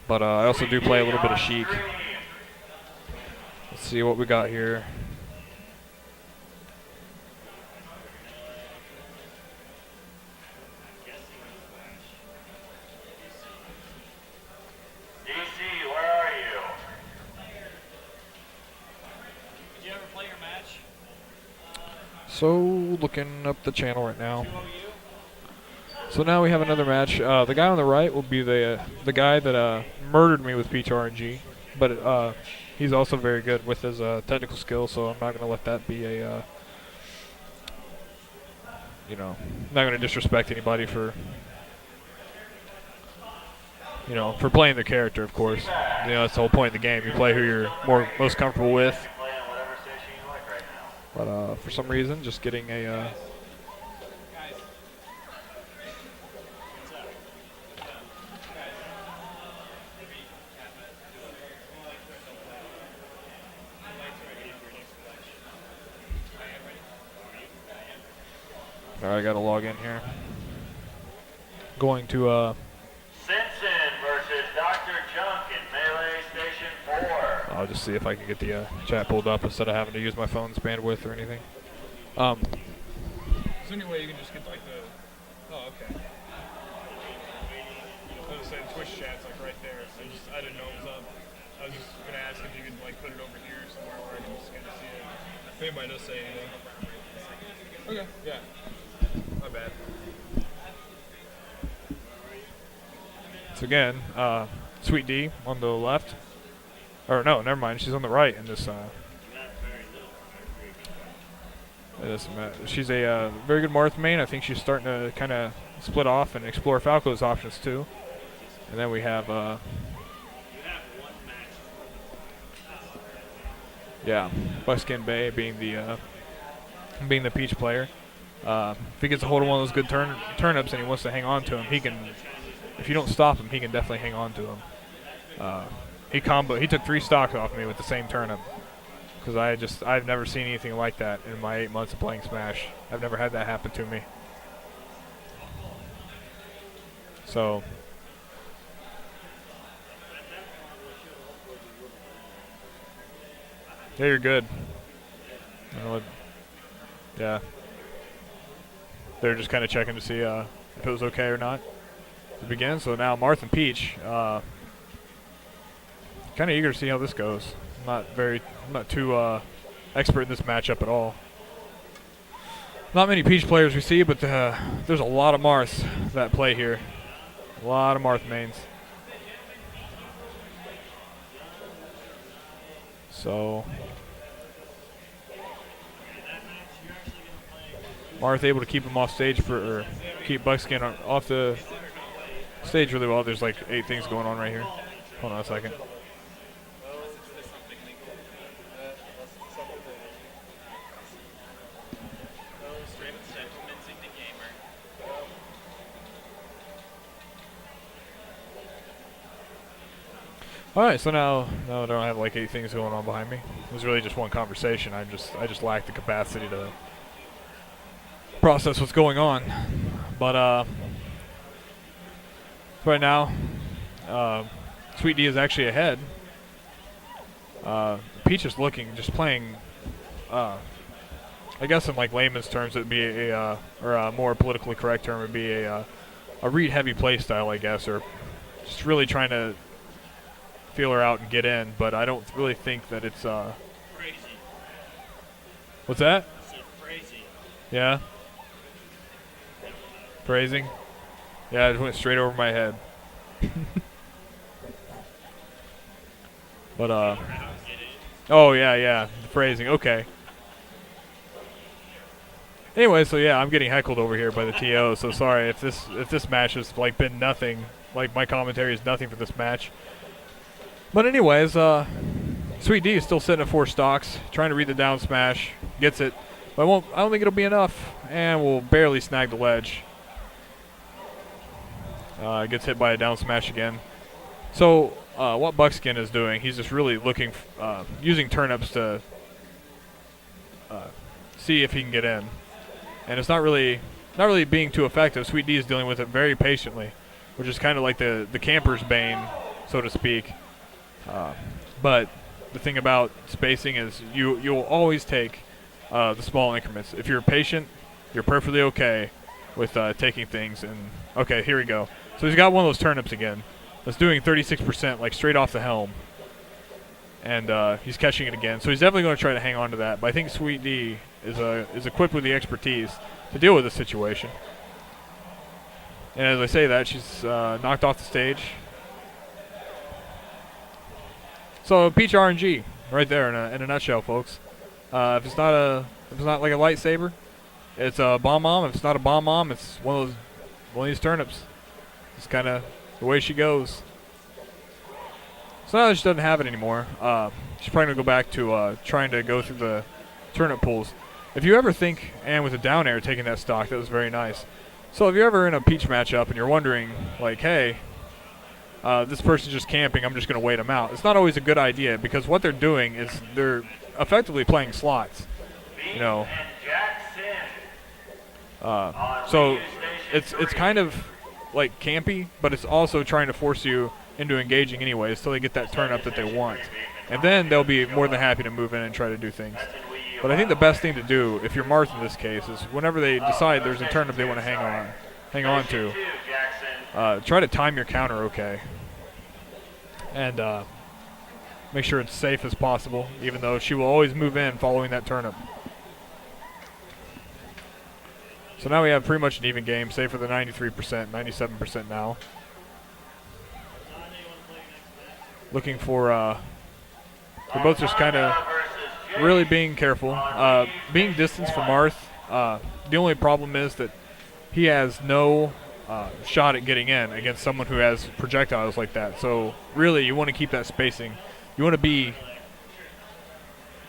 But I also do play a little bit of Sheik. Let's see what we got here. So, looking up the channel right now. So now we have another match. The guy on the right will be the guy that murdered me with Peach RNG, but he's also very good with his technical skills. So I'm not going to let that be a, you know, I'm not going to disrespect anybody for, you know, for playing their character. Of course, you know, that's the whole point of the game. You play who you're most comfortable with. But for some reason, just getting a. Alright, I gotta log in here. Going to Simpson versus Dr. Junk in Melee Station 4. I'll just see if I can get the chat pulled up instead of having to use my phone's bandwidth or anything. Is there any way you can just get like the... Oh, okay. I was saying Twitch chat's like right there. I didn't know it was up. I was just gonna ask if you could like put it over here somewhere where I can just kind of see it. If anybody does say anything. Okay, yeah. My bad. So again, Sweet D on the left. Or no, never mind. She's on the right in this. She's a very good Marth main. I think she's starting to kind of split off and explore Falco's options too. And then we have, yeah, Buckskinbay being the Peach player. If he gets a hold of one of those good turnips and he wants to hang on to him, he can. If you don't stop him, he can definitely hang on to him. He took 3 stocks off me with the same turnip. Because I've never seen anything like that in my 8 months of playing Smash. I've never had that happen to me. So. Yeah, you're good. Yeah. They're just kind of checking to see if it was okay or not to begin. So now Marth and Peach. Kind of eager to see how this goes. I'm not too expert in this matchup at all. Not many Peach players we see, but there's a lot of Marths that play here. A lot of Marth mains. So Marth able to keep him off stage or keep Buckskin off the stage really well. There's like 8 things going on right here. Hold on a second. Alright, so now I don't have like 8 things going on behind me. It was really just one conversation. I just lacked the capacity to process what's going on. But right now, Sweet D is actually ahead. Peach is just playing, I guess in like layman's terms it would be or a more politically correct term would be a read heavy play style, I guess, or just really trying to feel her out and get in, but I don't really think that it's Crazy. What's that? I said crazy. Yeah. Phrasing? Yeah, it just went straight over my head. But oh yeah, the phrasing. Okay. Anyway, so yeah, I'm getting heckled over here by the TO. So sorry if this match has like been nothing. Like my commentary is nothing for this match. But anyways, Sweet D is still sitting at 4 stocks, trying to read the down smash, gets it, but I don't think it'll be enough, and will barely snag the ledge. Gets hit by a down smash again. So what Buckskin is doing, he's just really looking, using turnips to see if he can get in, and it's not really being too effective. Sweet D is dealing with it very patiently, which is kind of like the camper's bane so to speak. But the thing about spacing is you'll always take the small increments. If you're patient, you're perfectly okay with taking things. And okay, here we go. So he's got one of those turnips again. That's doing 36%, like straight off the helm. And he's catching it again. So he's definitely going to try to hang on to that. But I think Sweet D is equipped with the expertise to deal with this situation. And as I say that, she's knocked off the stage. So Peach RNG right there in a nutshell, folks. If it's not like a lightsaber, it's a bomb bomb. If it's not a bomb bomb, it's one of these turnips. It's kind of the way she goes. So now that she doesn't have it anymore, she's probably gonna go back to trying to go through the turnip pools. If you ever think, and with a down air taking that stock, that was very nice. So if you're ever in a Peach matchup and you're wondering, like, hey, this person's just camping, I'm just going to wait them out. It's not always a good idea because what they're doing is they're effectively playing slots, you know. So it's kind of like campy, but it's also trying to force you into engaging anyways till they get that turn up that they want. And then they'll be more than happy to move in and try to do things. But I think the best thing to do, if you're Marth in this case, is whenever they decide there's a turn up they want to hang on to, try to time your counter okay. And make sure it's safe as possible, even though she will always move in following that turnip. So now we have pretty much an even game, save for the 93%, 97% now. Looking for, they're both just kind of really being careful. Being distanced from Marth, the only problem is that he has no shot at getting in against someone who has projectiles like that. So really, you want to keep that spacing. You want to be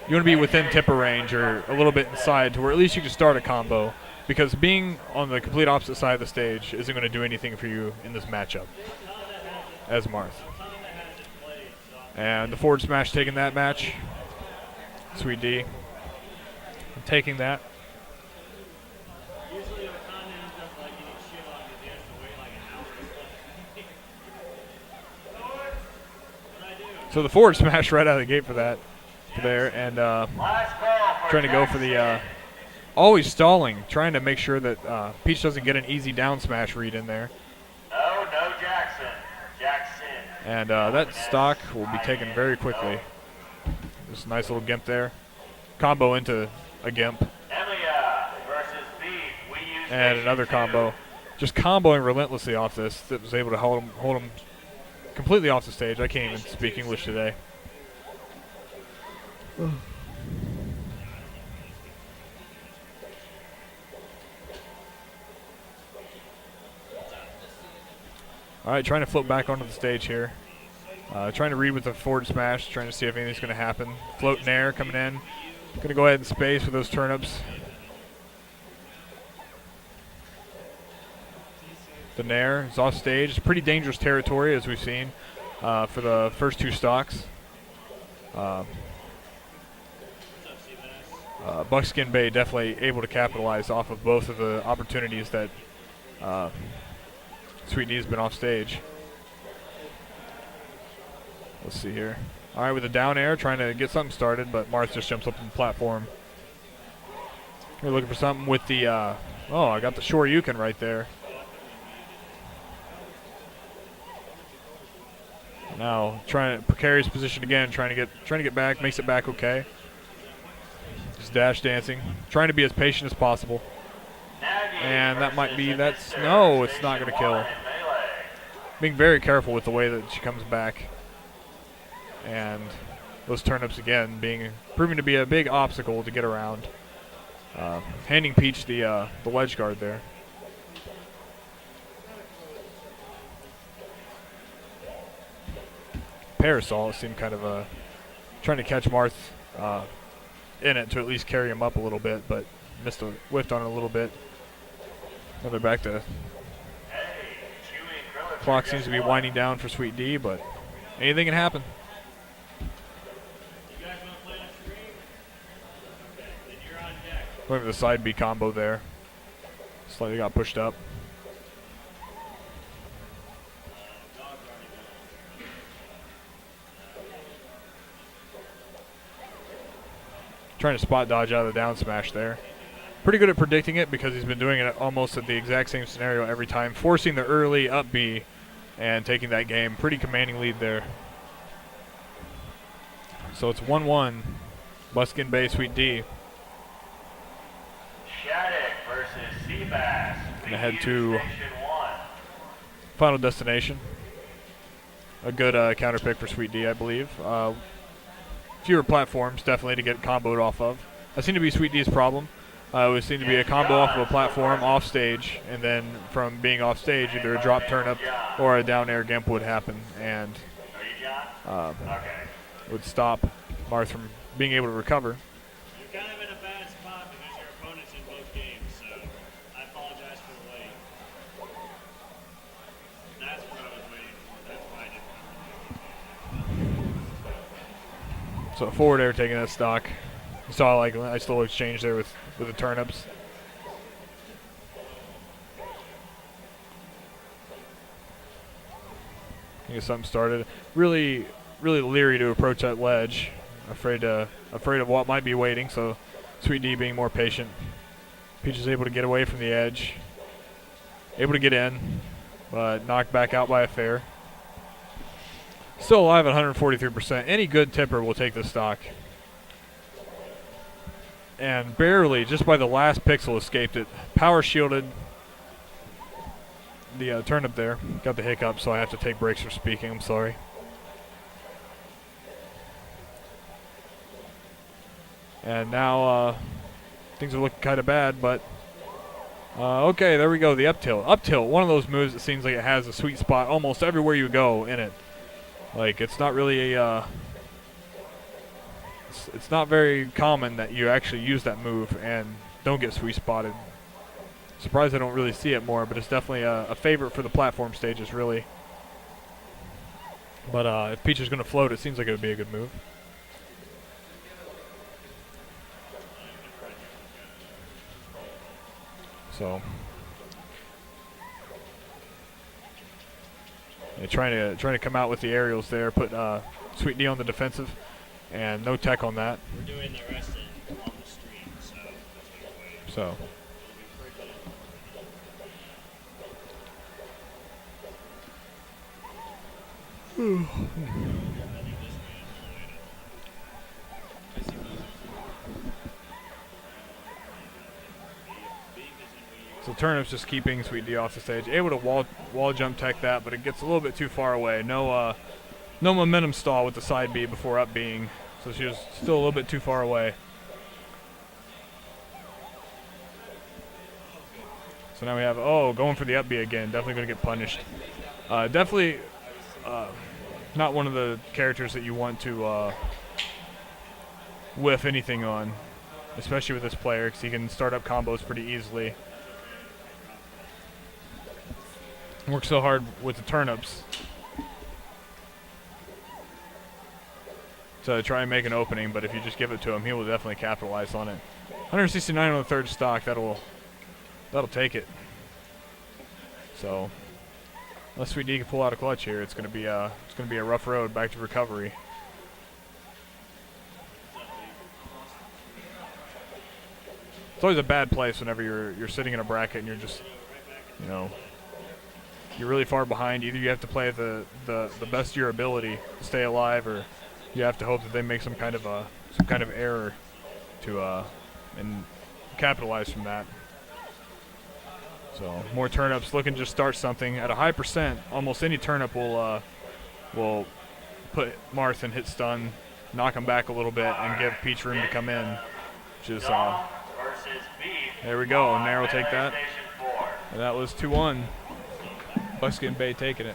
within tipper range or a little bit inside to where at least you can start a combo. Because being on the complete opposite side of the stage isn't going to do anything for you in this matchup as Marth. And the forward smash taking that match. Sweet D taking that. So the forward smash right out of the gate for that there, and trying to go for the always stalling, trying to make sure that Peach doesn't get an easy down smash read in there. No, Jackson. And that stock will be taken very quickly. Just a nice little gimp there. Combo into a gimp. And another combo. Just comboing relentlessly off this. That was able to hold him completely off the stage. I can't even speak English today. All right, trying to flip back onto the stage here. Trying to read with the forward smash, trying to see if anything's going to happen. Float in air coming in. Going to go ahead and space with those turnips. The Nair is off stage. It's pretty dangerous territory, as we've seen, for the first two stocks. Buckskinbay definitely able to capitalize off of both of the opportunities that Sweet D's been off stage. Let's see here. All right, with the down air, trying to get something started, but Marth just jumps up on the platform. We're looking for something with the, oh, I got the Shoryuken right there. Now trying to precarious position again, trying to get back, makes it back okay. Just dash dancing, trying to be as patient as possible. And that might be, no, it's not going to kill. Being very careful with the way that she comes back. And those turnips again proving to be a big obstacle to get around. Handing Peach the ledge guard there. Parasol seemed kind of trying to catch Marth in it to at least carry him up a little bit, but whiffed on it a little bit. Now they're back to clock seems to be winding down for Sweet D, but anything can happen. Going for the side B combo there. Slightly got pushed up. trying to spot dodge out of the down smash there. Pretty good at predicting it because he's been doing it almost at the exact same scenario every time, forcing the early up B and taking that game. Pretty commanding lead there. So it's 1-1. Buckskinbay, Sweet D. Shattuck versus Seabass. Gonna head to Station 1. Final Destination. A good counter pick for Sweet D, I believe. Fewer platforms, definitely, to get comboed off of. That seemed to be Sweet D's problem. It would seem to be a combo off of a platform off stage, and then from being off stage, either a drop turnip or a down air gimp would happen, and would stop Marth from being able to recover. You're kind of in a bad spot because your opponent's in both games, so I apologize for the wait. That's what I was waiting for. That's why I didn't come to So forward air taking that stock. You saw like I still exchange there with the turnips. Get something started. Really leery to approach that ledge. Afraid of what might be waiting. So Sweet D being more patient. Peach is able to get away from the edge. Able to get in, but knocked back out by a fair. Still alive at 143%. Any good tipper will take this stock. And barely, just by the last pixel, escaped it. Power shielded the turnip there. Got the hiccup, so I have to take breaks for speaking. I'm sorry. And now things are looking kind of bad, but okay, there we go. The up tilt. Up tilt, one of those moves that seems like it has a sweet spot almost everywhere you go in it. Like, it's not really a it's not very common that you actually use that move and don't get sweet spotted. Surprised I don't really see it more, but it's definitely a favorite for the platform stages, really. But if Peach is going to float, it seems like it would be a good move. So, yeah, trying to come out with the aerials there, put Sweet D on the defensive, and no tech on that. We're doing the rest on the stream, so that's So. So Turnip's just keeping Sweet D off the stage. Able to wall jump tech that, but it gets a little bit too far away. No momentum stall with the side B before up being. So she was still a little bit too far away. So now we have, going for the up B again. Definitely going to get punished. Definitely not one of the characters that you want to whiff anything on, especially with this player, because he can start up combos pretty easily. Works so hard with the turnips to try and make an opening, but if you just give it to him, he will definitely capitalize on it. 169 on the third stock, that'll take it. So unless Sweet D can pull out a clutch here, it's gonna be a rough road back to recovery. It's always a bad place whenever you're sitting in a bracket and you're just, you're really far behind. Either you have to play the best of your ability to stay alive, or you have to hope that they make some kind of error to and capitalize from that. So more turnips, looking to just start something at a high percent. Almost any turnip will put Marth and hit stun, knock him back a little bit, and give Peach room to come in. Which is there we go. Narrow take that. And that was 2-1. Buckskinbay taking it.